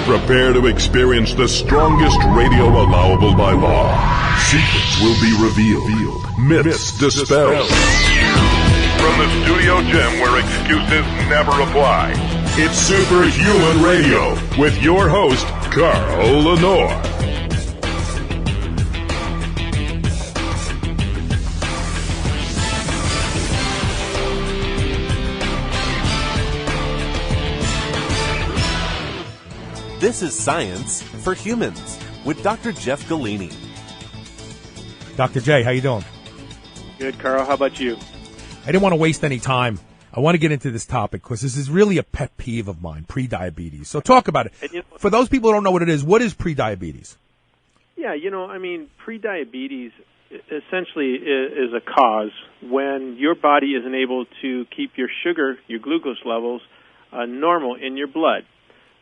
Prepare to experience the strongest radio allowable by law. Secrets will be revealed. Myths dispelled. From the studio gym where excuses never apply, it's Superhuman Radio with your host, Carl Lenore. This is Science for Humans with Dr. Jeff Galini. Dr. J, how you doing? Good, Carl. How about you? I didn't want to waste any time. I want to get into this topic because this is really a pet peeve of mine, prediabetes. So talk about it. For those people who don't know what is prediabetes? Yeah, prediabetes essentially is a cause when your body isn't able to keep your sugar, your glucose levels, normal in your blood.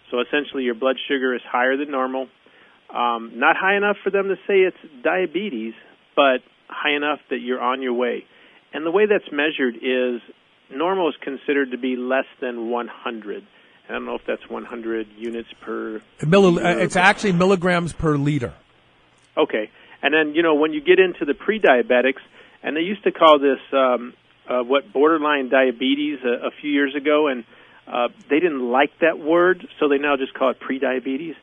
So essentially your blood sugar is higher than normal. Not high enough for them to say it's diabetes, but high enough that you're on your way. And the way that's measured is normal is considered to be less than 100. I don't know if that's 100 units per liter. It's actually milligrams per liter. Okay. And then, when you get into the pre-diabetics, and they used to call this borderline diabetes a few years ago, and they didn't like that word, so they now just call it prediabetes,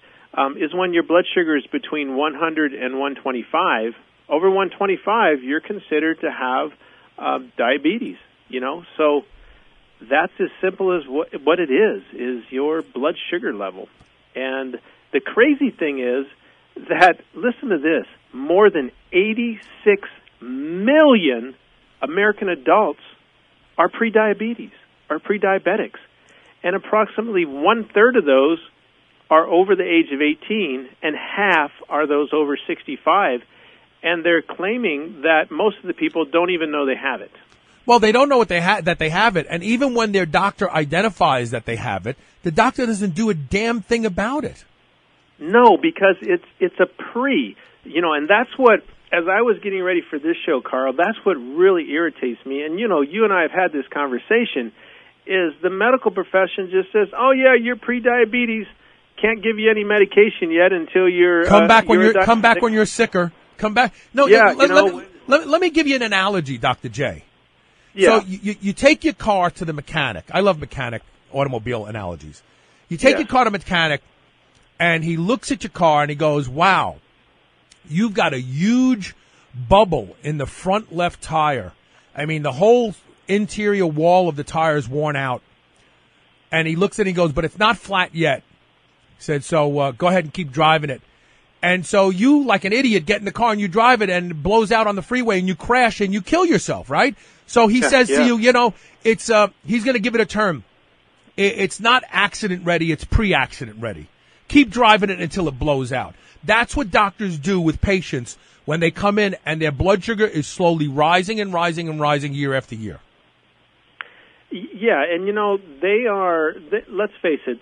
is when your blood sugar is between 100 and 125. Over 125, you're considered to have diabetes, So that's as simple as what it is your blood sugar level. And the crazy thing is that, listen to this, more than 86 million American adults are prediabetes, are prediabetics. And approximately one-third of those are over the age of 18, and half are those over 65. And they're claiming that most of the people don't even know they have it. Well, they don't know that they have it, and even when their doctor identifies that they have it, the doctor doesn't do a damn thing about it. No, because it's a and that's what, as I was getting ready for this show, Carl, that's what really irritates me. And, you and I have had this conversation, is the medical profession just says, oh, yeah, you're pre-diabetes, can't give you any medication yet until you're... Come back when you're sicker. Come back. No, yeah, let me give you an analogy, Dr. J. Yeah. So you take your car to the mechanic. I love automobile analogies. You take your car to the mechanic, and he looks at your car, and he goes, wow, you've got a huge bubble in the front left tire. I mean, the whole interior wall of the tire is worn out. And he looks at it and he goes, but it's not flat yet. He said, so go ahead and keep driving it. And so you, like an idiot, get in the car and you drive it and it blows out on the freeway and you crash and you kill yourself, right? So he says to you, it's he's going to give it a term. It's not accident ready, it's pre-accident ready. Keep driving it until it blows out. That's what doctors do with patients when they come in and their blood sugar is slowly rising and rising and rising year after year. Yeah, and let's face it,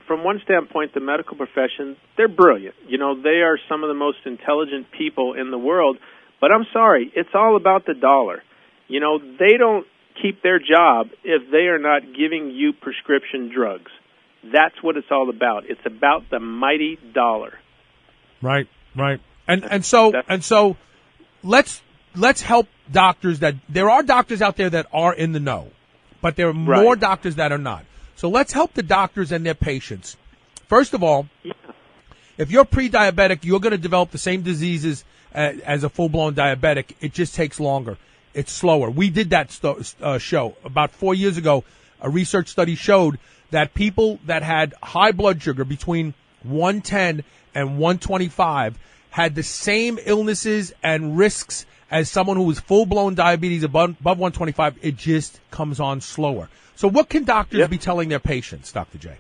from one standpoint, the medical profession, they're brilliant. They are some of the most intelligent people in the world, but I'm sorry, it's all about the dollar. They don't keep their job if they are not giving you prescription drugs. That's what it's all about. It's about the mighty dollar. Right. And so let's help doctors there are doctors out there that are in the know. But there are more doctors that are not. So let's help the doctors and their patients. First of all, if you're pre-diabetic, you're going to develop the same diseases as a full-blown diabetic. It just takes longer. It's slower. We did that show about 4 years ago. A research study showed that people that had high blood sugar between 110 and 125 had the same illnesses and risks as someone who was full-blown diabetes above 125. It just comes on slower. So what can doctors be telling their patients, Dr. J?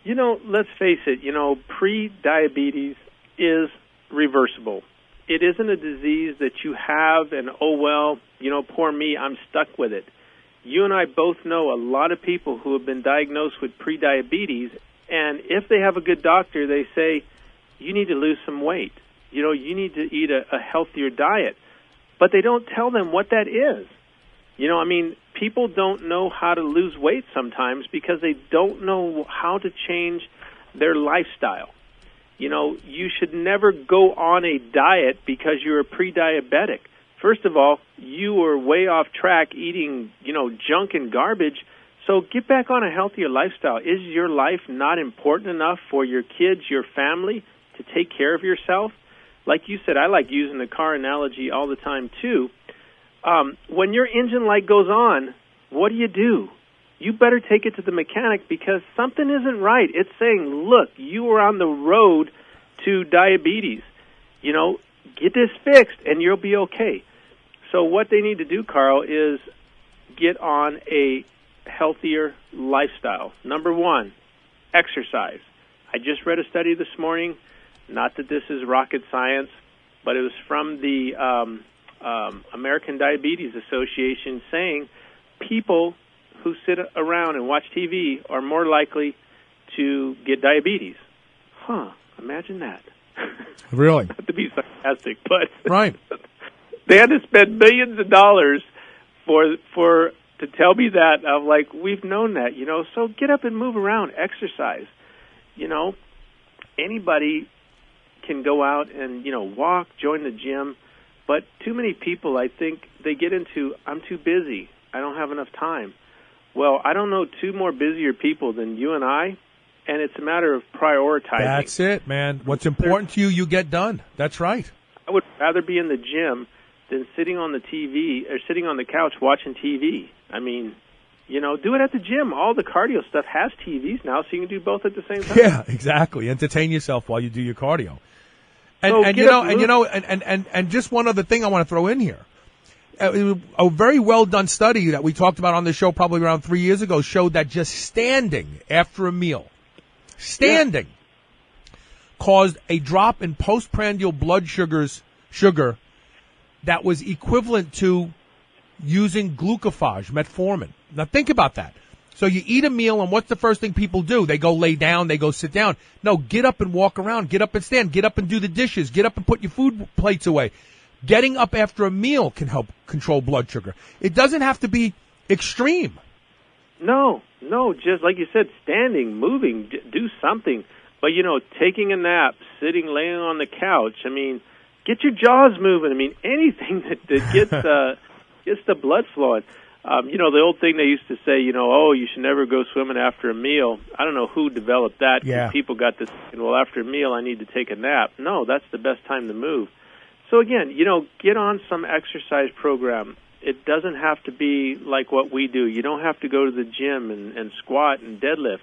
Let's face it, pre-diabetes is reversible. It isn't a disease that you have and, poor me, I'm stuck with it. You and I both know a lot of people who have been diagnosed with pre-diabetes, and if they have a good doctor, they say, you need to lose some weight. You need to eat a healthier diet. But they don't tell them what that is. People don't know how to lose weight sometimes because they don't know how to change their lifestyle. You know, you should never go on a diet because you're a pre-diabetic. First of all, you were way off track eating, junk and garbage. So get back on a healthier lifestyle. Is your life not important enough for your kids, your family, to take care of yourself? Like you said, I like using the car analogy all the time, too. When your engine light goes on, what do? You better take it to the mechanic because something isn't right. It's saying, look, you are on the road to diabetes. Get this fixed and you'll be okay. So what they need to do, Carl, is get on a healthier lifestyle. Number one, exercise. I just read a study this morning, not that this is rocket science, but it was from the American Diabetes Association saying people who sit around and watch TV are more likely to get diabetes. Imagine that. Really? Not to be sarcastic, but right. They had to spend millions of dollars to tell me that. I'm like, we've known that, so get up and move around, exercise. Anybody can go out and, walk, join the gym, but too many people, I think, they get into, I'm too busy, I don't have enough time. Well, I don't know two more busier people than you and I, and it's a matter of prioritizing. That's it, man. What's important to you, you get done. That's right. I would rather be in the gym than sitting on the TV or sitting on the couch watching TV. I mean, do it at the gym. All the cardio stuff has TVs now, so you can do both at the same time. Yeah, exactly. Entertain yourself while you do your cardio. And just one other thing I want to throw in here. A very well done study that we talked about on the show probably around 3 years ago showed that just standing after a meal, caused a drop in postprandial blood sugar that was equivalent to using glucophage, metformin. Now think about that. So you eat a meal, and what's the first thing people do? They go lay down, they go sit down. No, get up and walk around, get up and stand, get up and do the dishes, get up and put your food plates away. Getting up after a meal can help control blood sugar. It doesn't have to be extreme. No, just like you said, standing, moving, do something. But, taking a nap, sitting, laying on the couch, get your jaws moving. Anything that gets the blood flowing. The old thing they used to say, you should never go swimming after a meal. I don't know who developed that. Yeah. People got this, after a meal I need to take a nap. No, that's the best time to move. So again, get on some exercise program. It doesn't have to be like what we do. You don't have to go to the gym and squat and deadlift.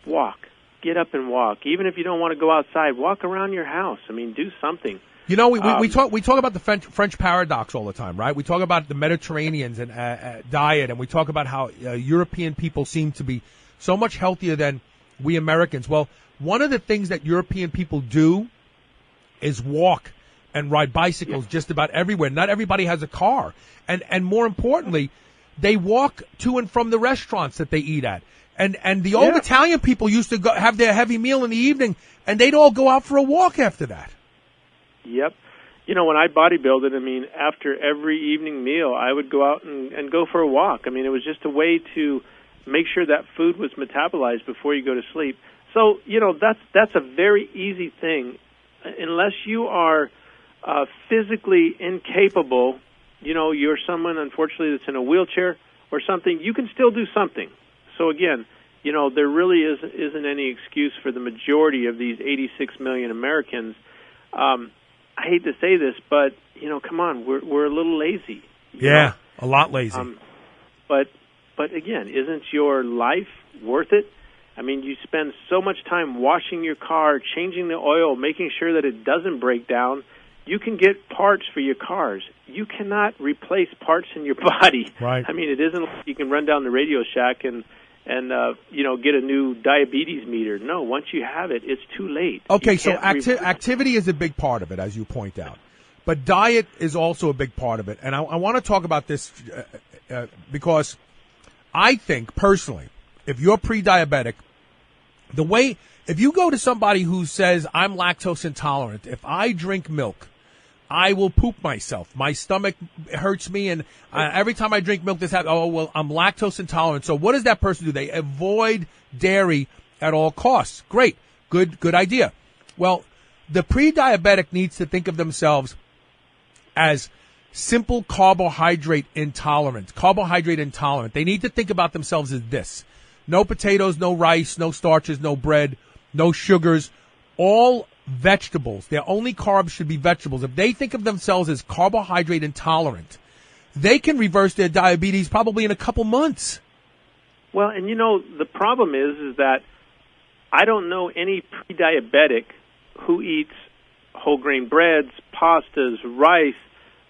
Walk. Get up and walk. Even if you don't want to go outside, walk around your house. Do something. We talk about the French paradox all the time, right? We talk about the Mediterraneans and diet, and we talk about how European people seem to be so much healthier than we Americans. Well, one of the things that European people do is walk and ride bicycles just about everywhere. Not everybody has a car. And more importantly, they walk to and from the restaurants that they eat at. And the old Italian people used to have their heavy meal in the evening, and they'd all go out for a walk after that. Yep. When I bodybuilded, after every evening meal, I would go out and go for a walk. It was just a way to make sure that food was metabolized before you go to sleep. So, that's a very easy thing. Unless you are physically incapable, you're someone, unfortunately, that's in a wheelchair or something, you can still do something. So again, there really isn't any excuse for the majority of these 86 million Americans. I hate to say this, but come on, we're a little lazy. Yeah, a lot lazy. But again, isn't your life worth it? You spend so much time washing your car, changing the oil, making sure that it doesn't break down. You can get parts for your cars. You cannot replace parts in your body. Right. It isn't like you can run down the Radio Shack and get a new diabetes meter. No, once you have it, it's too late. Okay, so activity is a big part of it, as you point out. But diet is also a big part of it. And I want to talk about this because I think, personally, if you're pre-diabetic, if you go to somebody who says, I'm lactose intolerant, if I drink milk, I will poop myself. My stomach hurts me, and every time I drink milk, I'm lactose intolerant. So what does that person do? They avoid dairy at all costs. Great. Good idea. Well, the pre-diabetic needs to think of themselves as simple carbohydrate intolerant. They need to think about themselves as this. No potatoes, no rice, no starches, no bread, no sugars, all vegetables. Their only carbs should be vegetables. If they think of themselves as carbohydrate intolerant, they can reverse their diabetes probably in a couple months. Well, and the problem is that I don't know any pre-diabetic who eats whole grain breads, pastas, rice,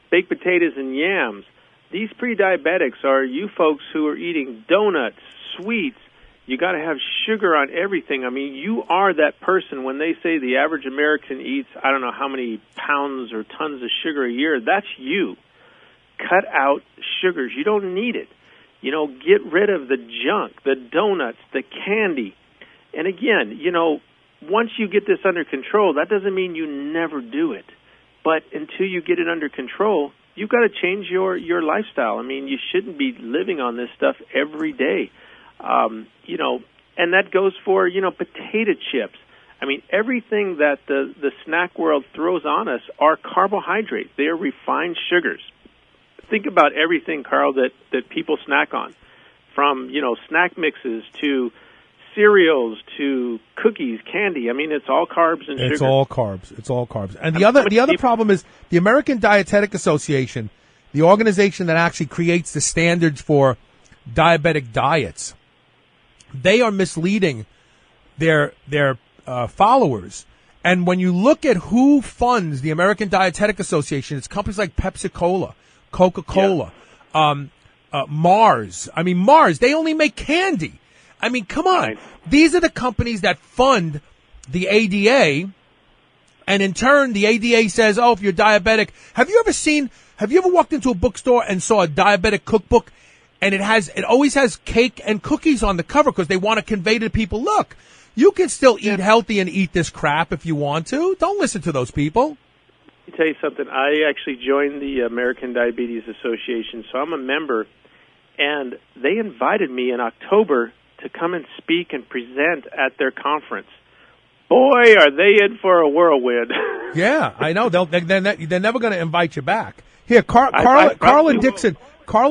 baked potatoes, and yams. These pre-diabetics are you folks who are eating donuts, sweets. You got to have sugar on everything. I mean, you are that person when they say the average American eats, I don't know how many pounds or tons of sugar a year. That's you. Cut out sugars. You don't need it. Get rid of the junk, the donuts, the candy. And again, once you get this under control, that doesn't mean you never do it. But until you get it under control, you've got to change your lifestyle. I mean, you shouldn't be living on this stuff every day. And that goes for, potato chips. I mean, everything that the snack world throws on us are carbohydrates. They are refined sugars. Think about everything, Carl, that people snack on, from, snack mixes to cereals to cookies, candy. I mean, it's all carbs and sugar. It's all carbs. And the other problem is the American Dietetic Association, the organization that actually creates the standards for diabetic diets. They are misleading their followers. And when you look at who funds the American Dietetic Association, it's companies like Pepsi-Cola, Coca-Cola, Mars. I mean, Mars, they only make candy. I mean, come on. Right. These are the companies that fund the ADA, and in turn, the ADA says, oh, if you're diabetic, have you ever walked into a bookstore and saw a diabetic cookbook, and it always has cake and cookies on the cover because they want to convey to people, look, you can still eat healthy and eat this crap if you want to. Don't listen to those people. Let me tell you something. I actually joined the American Diabetes Association, so I'm a member, and they invited me in October to come and speak and present at their conference. Boy, are they in for a whirlwind. Yeah, I know. They're never going to invite you back. Here, Carla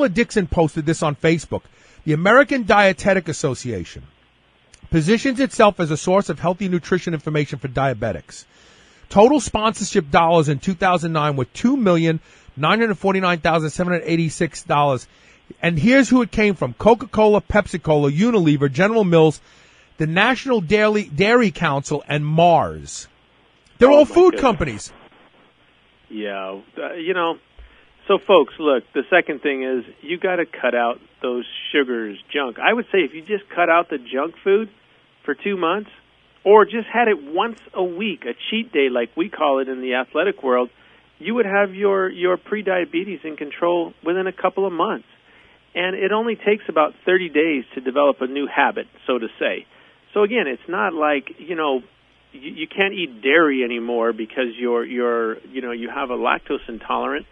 Dixon posted this on Facebook. The American Dietetic Association positions itself as a source of healthy nutrition information for diabetics. Total sponsorship dollars in 2009 were $2,949,786. And here's who it came from: Coca-Cola, Pepsi-Cola, Unilever, General Mills, the National Dairy Council, and Mars. They're all food companies. Yeah, So, folks, look, the second thing is you got to cut out those sugars, junk. I would say if you just cut out the junk food for 2 months, or just had it once a week, a cheat day like we call it in the athletic world, you would have your pre-diabetes in control within a couple of months. And it only takes about 30 days to develop a new habit, so to say. So again, it's not like, you can't eat dairy anymore because you have a lactose intolerant.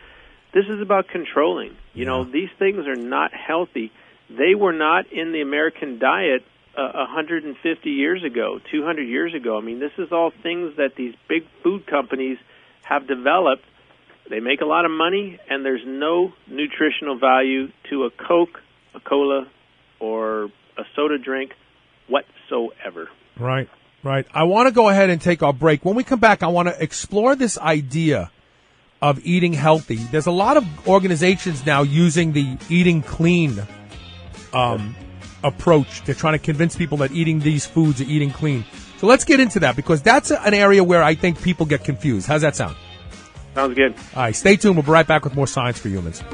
This is about controlling. These things are not healthy. They were not in the American diet 150 years ago, 200 years ago. I mean, this is all things that these big food companies have developed. They make a lot of money, and there's no nutritional value to a Coke, a cola, or a soda drink whatsoever. Right. I want to go ahead and take our break. When we come back, I want to explore this idea of eating healthy. There's a lot of organizations now using the eating clean approach. They're trying to convince people that eating these foods are eating clean. So let's get into that, because that's an area where I think people get confused. How's that sound? Sounds good. All right, stay tuned. We'll be right back with more Science for Humans. Do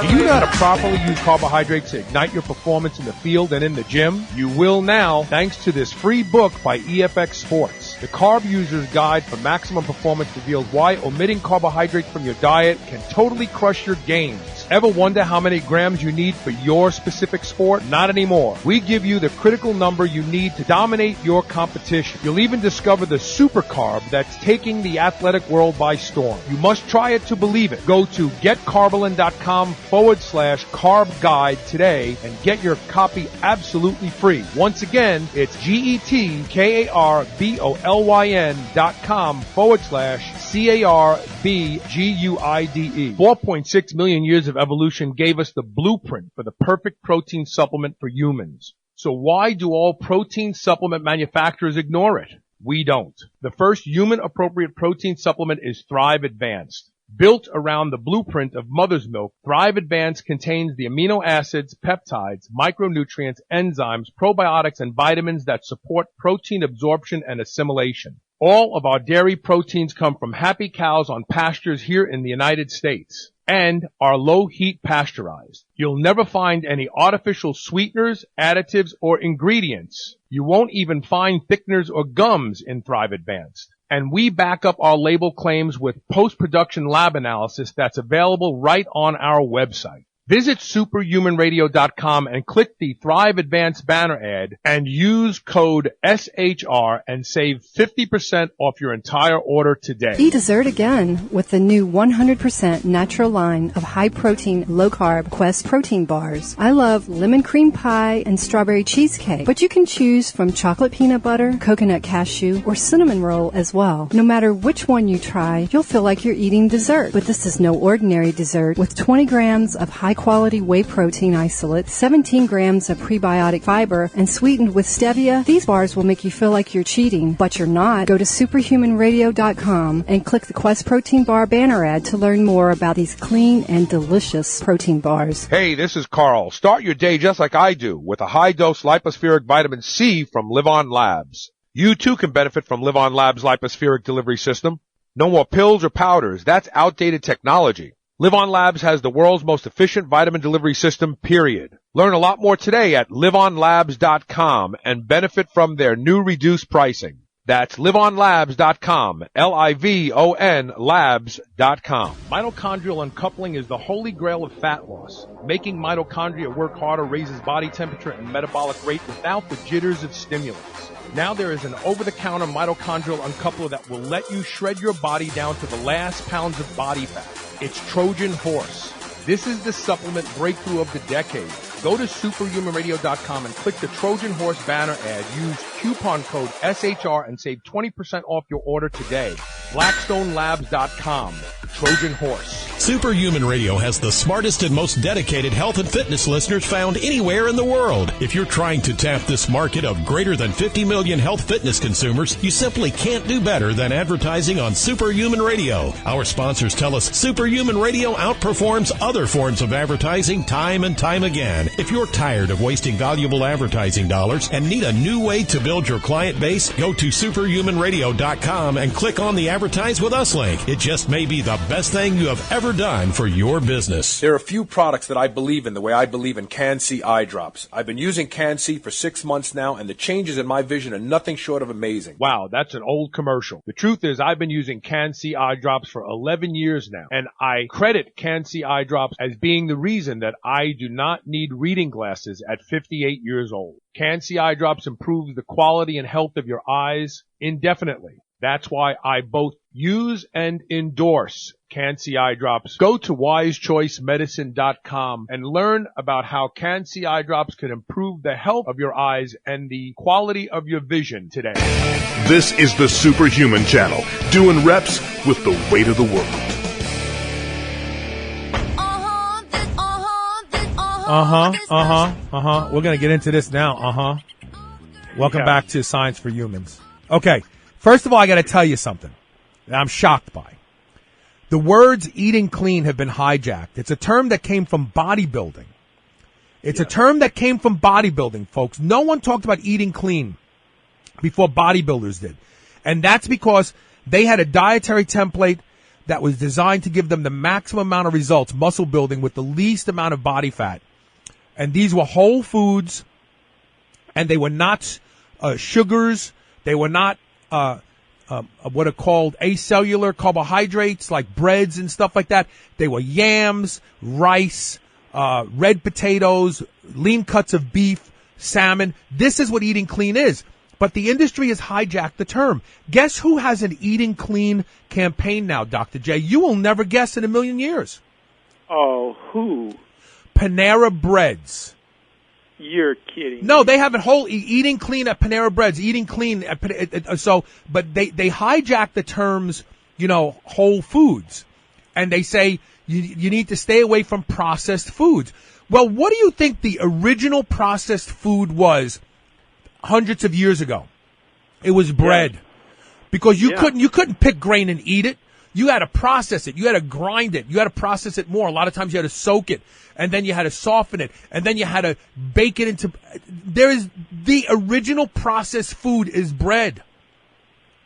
you know how to properly use carbohydrates to ignite your performance in the field and in the gym? You will now, thanks to this free book by EFX Sports. The Carb User's Guide for Maximum Performance reveals why omitting carbohydrates from your diet can totally crush your gains. race. Ever wonder how many grams you need for your specific sport? Not anymore. We give you the critical number you need to dominate your competition. You'll even discover the super carb that's taking the athletic world by storm. You must try it to believe it. Go to getcarbolin.com/carb guide today and get your copy absolutely free. Once again, it's GETKARBOLIN.com/CARBGUIDE. 4.6 million years of evolution gave us the blueprint for the perfect protein supplement for humans. So why do all protein supplement manufacturers ignore it? We don't. The first human-appropriate protein supplement is Thrive Advanced. Built around the blueprint of mother's milk, Thrive Advanced contains the amino acids, peptides, micronutrients, enzymes, probiotics, and vitamins that support protein absorption and assimilation. All of our dairy proteins come from happy cows on pastures here in the United States and are low-heat pasteurized. You'll never find any artificial sweeteners, additives, or ingredients. You won't even find thickeners or gums in Thrive Advanced. And we back up our label claims with post-production lab analysis that's available right on our website. Visit superhumanradio.com and click the Thrive Advanced banner ad and use code SHR and save 50% off your entire order today. Eat dessert again with the new 100% natural line of high-protein, low-carb Quest protein bars. I love lemon cream pie and strawberry cheesecake, but you can choose from chocolate peanut butter, coconut cashew, or cinnamon roll as well. No matter which one you try, you'll feel like you're eating dessert. But this is no ordinary dessert with 20 grams of high-quality whey protein isolate, 17 grams of prebiotic fiber, and sweetened with stevia. These bars will make you feel like you're cheating, but you're not. Go to superhumanradio.com and click the Quest Protein Bar banner ad to learn more about these clean and delicious protein bars. Hey, this is Carl. Start your day just like I do with a high-dose lipospheric vitamin C from Live On Labs. You too can benefit from Live On Labs' lipospheric delivery system. No more pills or powders. That's outdated technology. Live On Labs has the world's most efficient vitamin delivery system, period. Learn a lot more today at liveonlabs.com and benefit from their new reduced pricing. That's liveonlabs.com, Livon labs.com. Mitochondrial uncoupling is the holy grail of fat loss. Making mitochondria work harder raises body temperature and metabolic rate without the jitters of stimulants. Now there is an over-the-counter mitochondrial uncoupler that will let you shred your body down to the last pounds of body fat. It's Trojan Horse. This is the supplement breakthrough of the decade. Go to superhumanradio.com and click the Trojan Horse banner ad. Use coupon code SHR and save 20% off your order today. BlackstoneLabs.com. Trojan Horse. Superhuman Radio has the smartest and most dedicated health and fitness listeners found anywhere in the world. If you're trying to tap this market of greater than 50 million health fitness consumers, you simply can't do better than advertising on Superhuman Radio. Our sponsors tell us Superhuman Radio outperforms other forms of advertising time and time again. If you're tired of wasting valuable advertising dollars and need a new way to build your client base, go to superhumanradio.com and click on the Advertise With Us link. It just may be the best thing you have ever done for your business. There are a few products that I believe in the way I believe in Can-C eye drops. I've been using Can-C for 6 months now, and the changes in my vision are nothing short of amazing. Wow, that's an old commercial. The truth is I've been using Can-C eye drops for 11 years now, and I credit Can-C eye drops as being the reason that I do not need reading glasses at 58 years old. Can-C eye drops improves the quality and health of your eyes indefinitely. That's why I both use and endorse Can-C eye drops. Go to wisechoicemedicine.com and learn about how Can-C eye drops can improve the health of your eyes and the quality of your vision today. This is the Superhuman Channel, doing reps with the weight of the world. We're going to get into this now. Welcome back to Science for Humans. Okay. First of all, I got to tell you something that I'm shocked by. The words eating clean have been hijacked. It's a term that came from bodybuilding. It's a term that came from bodybuilding, folks. No one talked about eating clean before bodybuilders did. And that's because they had a dietary template that was designed to give them the maximum amount of results, muscle building, with the least amount of body fat. And these were whole foods, and they were not sugars. They were not what are called acellular carbohydrates, like breads and stuff like that. They were yams, rice, red potatoes, lean cuts of beef, salmon. This is what eating clean is. But the industry has hijacked the term. Guess who has an eating clean campaign now, Dr. J? You will never guess in a million years. Oh, who? Panera Breads. You're kidding. No, they have a whole eating clean at Panera Breads, eating clean at but they hijack the terms, Whole Foods, and they say you need to stay away from processed foods. Well, what do you think the original processed food was hundreds of years ago? It was bread, because you couldn't pick grain and eat it. You had to process it. You had to grind it. You had to process it more. A lot of times you had to soak it, and then you had to soften it, and then you had to bake it into. The original processed food is bread.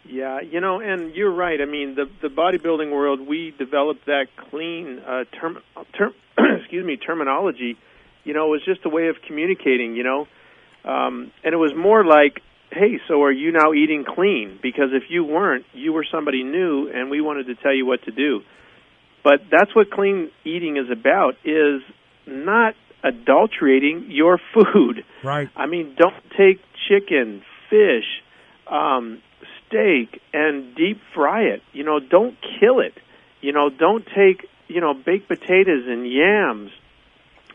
Yeah, and you're right. I mean, the bodybuilding world, we developed that clean terminology. It was just a way of communicating. And it was more like, hey, so are you now eating clean? Because if you weren't, you were somebody new, and we wanted to tell you what to do. But that's what clean eating is about, is not adulterating your food. Right. I mean, don't take chicken, fish, steak, and deep fry it. Don't kill it. Don't take, baked potatoes and yams.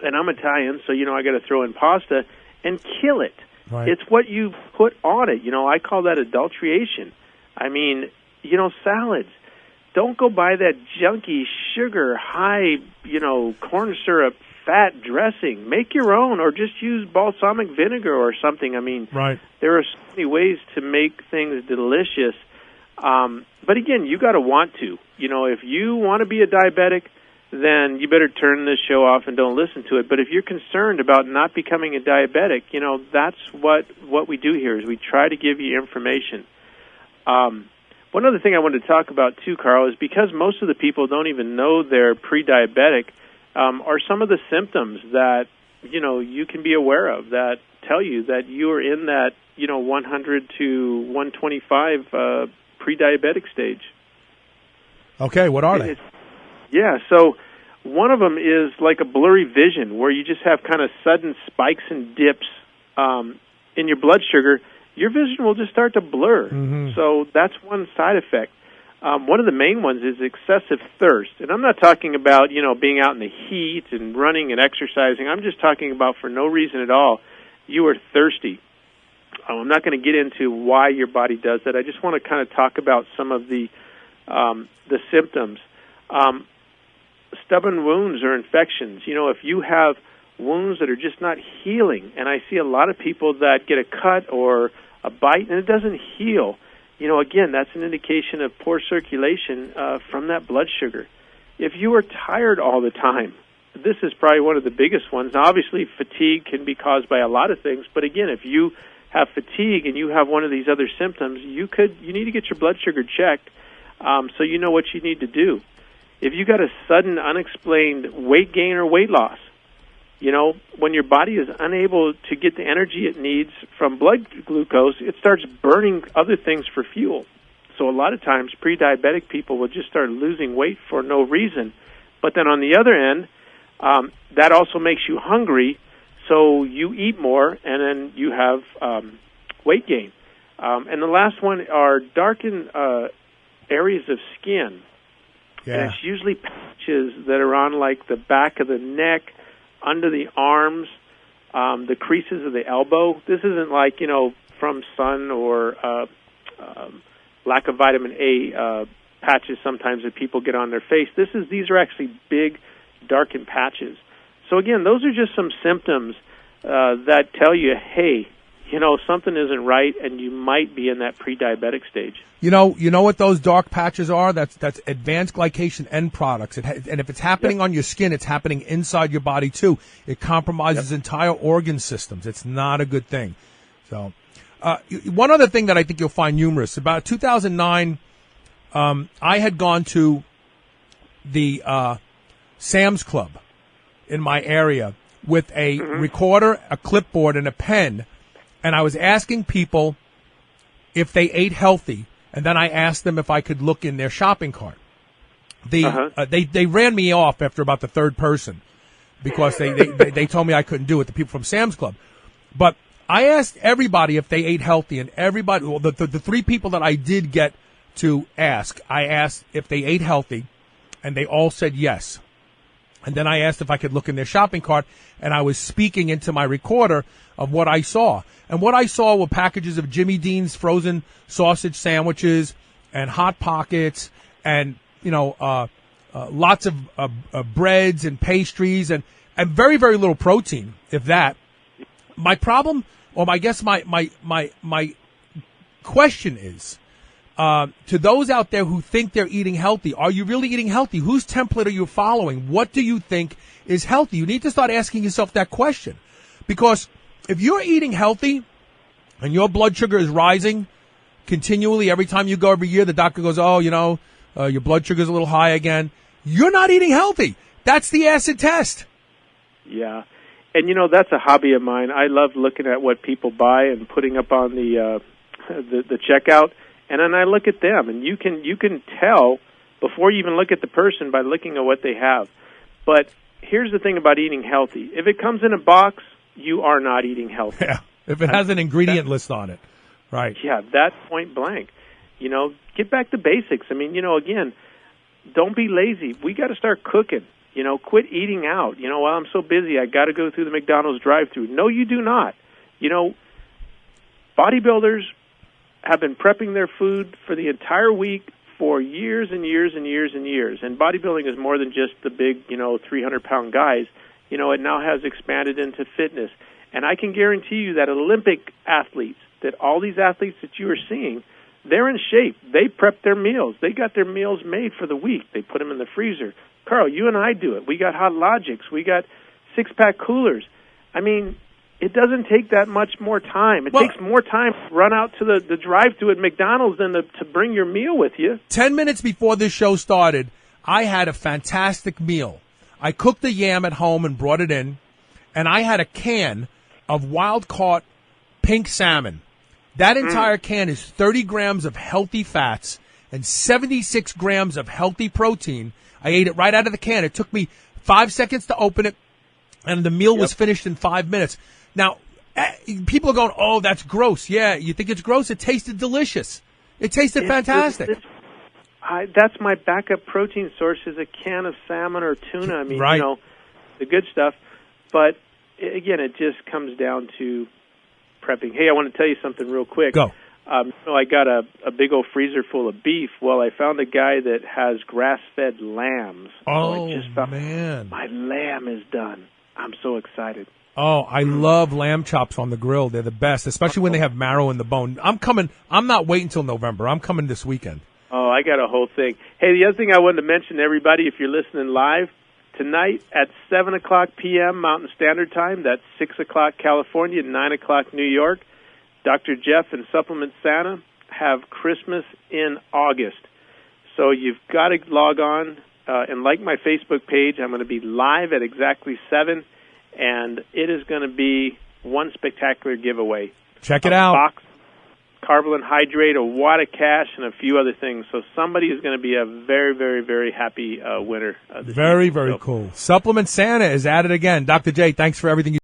And I'm Italian, so, I got to throw in pasta and kill it. Right. It's what you put on it. I call that adulteration. I mean, salads. Don't go buy that junky sugar, high, corn syrup, fat dressing. Make your own, or just use balsamic vinegar or something. I mean, right. There are so many ways to make things delicious. But again, you got to want to. If you want to be a diabetic, then you better turn this show off and don't listen to it. But if you're concerned about not becoming a diabetic, that's what we do here, is we try to give you information. One other thing I wanted to talk about too, Carl, is because most of the people don't even know they're pre-diabetic, are some of the symptoms that, you can be aware of that tell you that you are in that, 100 to 125 pre-diabetic stage. Okay, what are they? Yeah, so one of them is like a blurry vision, where you just have kind of sudden spikes and dips in your blood sugar. Your vision will just start to blur. Mm-hmm. So that's one side effect. One of the main ones is excessive thirst. And I'm not talking about, being out in the heat and running and exercising. I'm just talking about, for no reason at all, you are thirsty. I'm not going to get into why your body does that. I just want to kind of talk about some of the symptoms. Stubborn wounds or infections. If you have wounds that are just not healing, and I see a lot of people that get a cut or a bite and it doesn't heal, again, that's an indication of poor circulation from that blood sugar. If you are tired all the time, this is probably one of the biggest ones. Now, obviously, fatigue can be caused by a lot of things, but again, if you have fatigue and you have one of these other symptoms, you need to get your blood sugar checked so you know what you need to do. If you got a sudden, unexplained weight gain or weight loss, when your body is unable to get the energy it needs from blood glucose, it starts burning other things for fuel. So a lot of times, pre-diabetic people will just start losing weight for no reason. But then on the other end, that also makes you hungry, so you eat more, and then you have weight gain. And the last one are darkened areas of skin. Yeah. And it's usually patches that are on, like, the back of the neck, under the arms, the creases of the elbow. This isn't like, from sun or lack of vitamin A patches sometimes that people get on their face. These are actually big, darkened patches. So, again, those are just some symptoms that tell you, hey, something isn't right, and you might be in that pre-diabetic stage. You know what those dark patches are? That's advanced glycation end products. And if it's happening on your skin, it's happening inside your body too. It compromises entire organ systems. It's not a good thing. So, one other thing that I think you'll find humorous, about 2009, I had gone to the Sam's Club in my area with a recorder, a clipboard, and a pen, and I was asking people if they ate healthy, and then I asked them if I could look in their shopping cart. They ran me off after about the third person because they told me I couldn't do it, the people from Sam's Club. But I asked everybody if they ate healthy, and everybody, well, the three people that I did get to ask, I asked if they ate healthy, and they all said yes. And then I asked if I could look in their shopping cart, and I was speaking into my recorder of what I saw. And what I saw were packages of Jimmy Dean's frozen sausage sandwiches and Hot Pockets and, lots of breads and pastries and very, very little protein, if that. My problem, or I guess my question is, to those out there who think they're eating healthy, are you really eating healthy? Whose template are you following? What do you think is healthy? You need to start asking yourself that question. Because if you're eating healthy and your blood sugar is rising continually every time you go every year, the doctor goes, your blood sugar's a little high again. You're not eating healthy. That's the acid test. Yeah. And, that's a hobby of mine. I love looking at what people buy and putting up on the checkout. And then I look at them, and you can tell before you even look at the person by looking at what they have. But here's the thing about eating healthy. If it comes in a box, you are not eating healthy. Yeah, if it has an ingredient list on it. Right. Yeah, that's point blank. Get back to basics. I mean, again, don't be lazy. We got to start cooking. Quit eating out. Well, I'm so busy, I got to go through the McDonald's drive-thru. No, you do not. Bodybuilders have been prepping their food for the entire week for years and years and years and years. And bodybuilding is more than just the big, 300-pound guys. It now has expanded into fitness. And I can guarantee you that Olympic athletes, that all these athletes that you are seeing, they're in shape. They prep their meals. They got their meals made for the week. They put them in the freezer. Carl, you and I do it. We got Hot Logics. We got six-pack coolers. I mean, it doesn't take that much more time. It takes more time to run out to the drive-thru at McDonald's than to bring your meal with you. 10 minutes before this show started, I had a fantastic meal. I cooked the yam at home and brought it in, and I had a can of wild-caught pink salmon. That entire can is 30 grams of healthy fats and 76 grams of healthy protein. I ate it right out of the can. It took me 5 seconds to open it, and the meal was finished in 5 minutes. Now, people are going, oh, that's gross. Yeah, you think it's gross? It tasted delicious. It tasted fantastic. That's my backup protein source is a can of salmon or tuna. I mean, right. The good stuff. But, again, it just comes down to prepping. Hey, I want to tell you something real quick. Go. I got a big old freezer full of beef. Well, I found a guy that has grass-fed lambs. Oh, I just found, man. My lamb is done. I'm so excited. Oh, I love lamb chops on the grill. They're the best, especially when they have marrow in the bone. I'm coming. I'm not waiting until November. I'm coming this weekend. Oh, I got a whole thing. Hey, the other thing I wanted to mention to everybody, if you're listening live, tonight at 7 o'clock p.m. Mountain Standard Time, that's 6 o'clock California, 9 o'clock New York, Dr. Jeff and Supplement Santa have Christmas in August. So you've got to log on and like my Facebook page. I'm going to be live at exactly 7, and it is going to be one spectacular giveaway. Check it out. Box, Carbolin Hydrate, a wad of cash, and a few other things. So somebody is going to be a very, very, very happy winner. Very, very cool. Supplement Santa is at it again. Dr. J, thanks for everything you